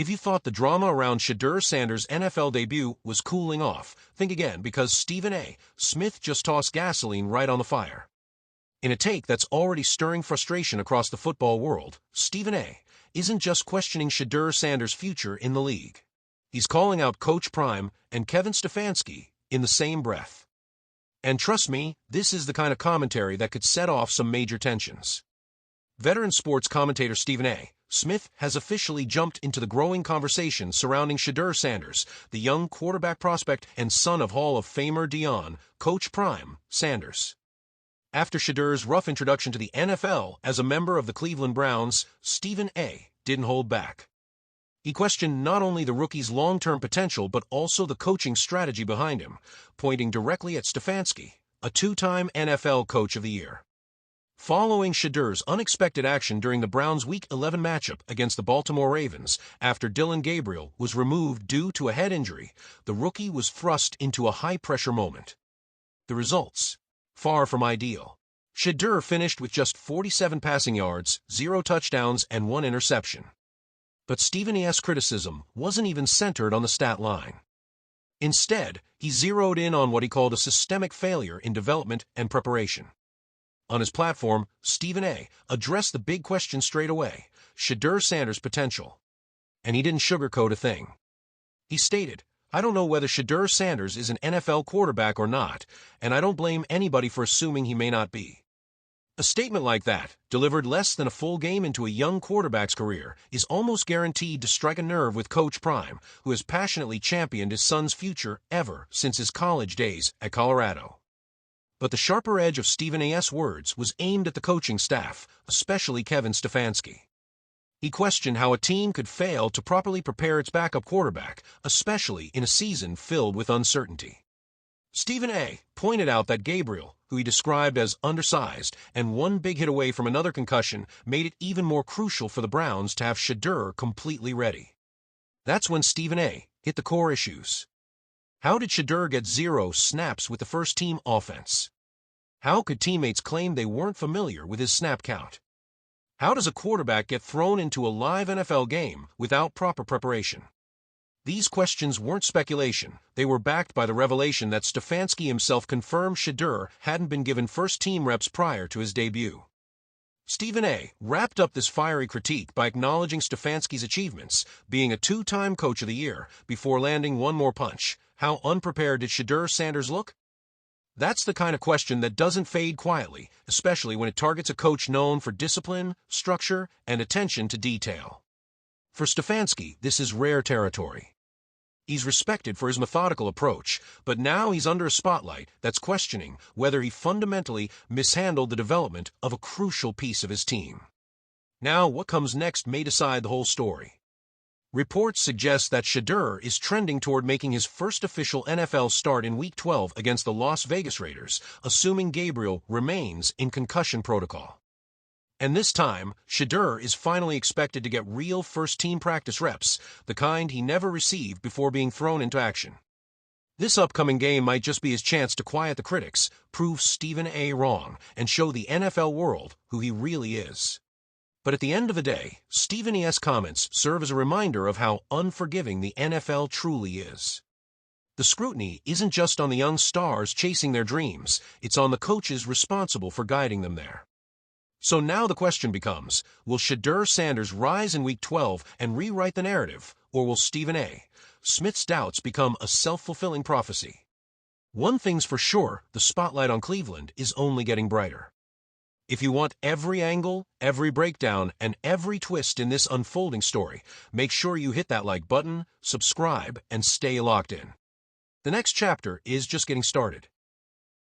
If you thought the drama around Shedeur Sanders' NFL debut was cooling off, think again, because Stephen A. Smith just tossed gasoline right on the fire. In a take that's already stirring frustration across the football world, Stephen A. isn't just questioning Shedeur Sanders' future in the league. He's calling out Coach Prime and Kevin Stefanski in the same breath. And trust me, this is the kind of commentary that could set off some major tensions. Veteran sports commentator Stephen A. Smith has officially jumped into the growing conversation surrounding Shedeur Sanders, the young quarterback prospect and son of Hall of Famer Deion, Coach Prime Sanders. After Shedeur's rough introduction to the NFL as a member of the Cleveland Browns, Stephen A. didn't hold back. He questioned not only the rookie's long-term potential but also the coaching strategy behind him, pointing directly at Stefanski, a two-time NFL Coach of the Year. Following Shedeur's unexpected action during the Browns' Week 11 matchup against the Baltimore Ravens after Dillon Gabriel was removed due to a head injury, the rookie was thrust into a high-pressure moment. The results? Far from ideal. Shedeur finished with just 47 passing yards, 0 touchdowns, and 1 interception. But Stephen A.'s criticism wasn't even centered on the stat line. Instead, he zeroed in on what he called a systemic failure in development and preparation. On his platform, Stephen A. addressed the big question straight away: Shedeur Sanders' potential. And he didn't sugarcoat a thing. He stated, "I don't know whether Shedeur Sanders is an NFL quarterback or not, and I don't blame anybody for assuming he may not be." A statement like that, delivered less than a full game into a young quarterback's career, is almost guaranteed to strike a nerve with Coach Prime, who has passionately championed his son's future ever since his college days at Colorado. But the sharper edge of Stephen A.'s words was aimed at the coaching staff, especially Kevin Stefanski. He questioned how a team could fail to properly prepare its backup quarterback, especially in a season filled with uncertainty. Stephen A. pointed out that Gabriel, who he described as undersized and one big hit away from another concussion, made it even more crucial for the Browns to have Shedeur completely ready. That's when Stephen A. hit the core issues. How did Shedeur get 0 snaps with the first-team offense? How could teammates claim they weren't familiar with his snap count? How does a quarterback get thrown into a live NFL game without proper preparation? These questions weren't speculation. They were backed by the revelation that Stefanski himself confirmed Shedeur hadn't been given first-team reps prior to his debut. Stephen A. wrapped up this fiery critique by acknowledging Stefanski's achievements, being a two-time Coach of the Year, before landing one more punch. How unprepared did Shedeur Sanders look? That's the kind of question that doesn't fade quietly, especially when it targets a coach known for discipline, structure, and attention to detail. For Stefanski, this is rare territory. He's respected for his methodical approach, but now he's under a spotlight that's questioning whether he fundamentally mishandled the development of a crucial piece of his team. Now, what comes next may decide the whole story. Reports suggest that Shedeur is trending toward making his first official NFL start in Week 12 against the Las Vegas Raiders, assuming Gabriel remains in concussion protocol. And this time, Shedeur is finally expected to get real first-team practice reps, the kind he never received before being thrown into action. This upcoming game might just be his chance to quiet the critics, prove Stephen A. wrong, and show the NFL world who he really is. But at the end of the day, Stephen A.'s comments serve as a reminder of how unforgiving the NFL truly is. The scrutiny isn't just on the young stars chasing their dreams, it's on the coaches responsible for guiding them there. So now the question becomes, will Shedeur Sanders rise in Week 12 and rewrite the narrative, or will Stephen A. Smith's doubts become a self-fulfilling prophecy? One thing's for sure, the spotlight on Cleveland is only getting brighter. If you want every angle, every breakdown, and every twist in this unfolding story, make sure you hit that like button, subscribe, and stay locked in. The next chapter is just getting started.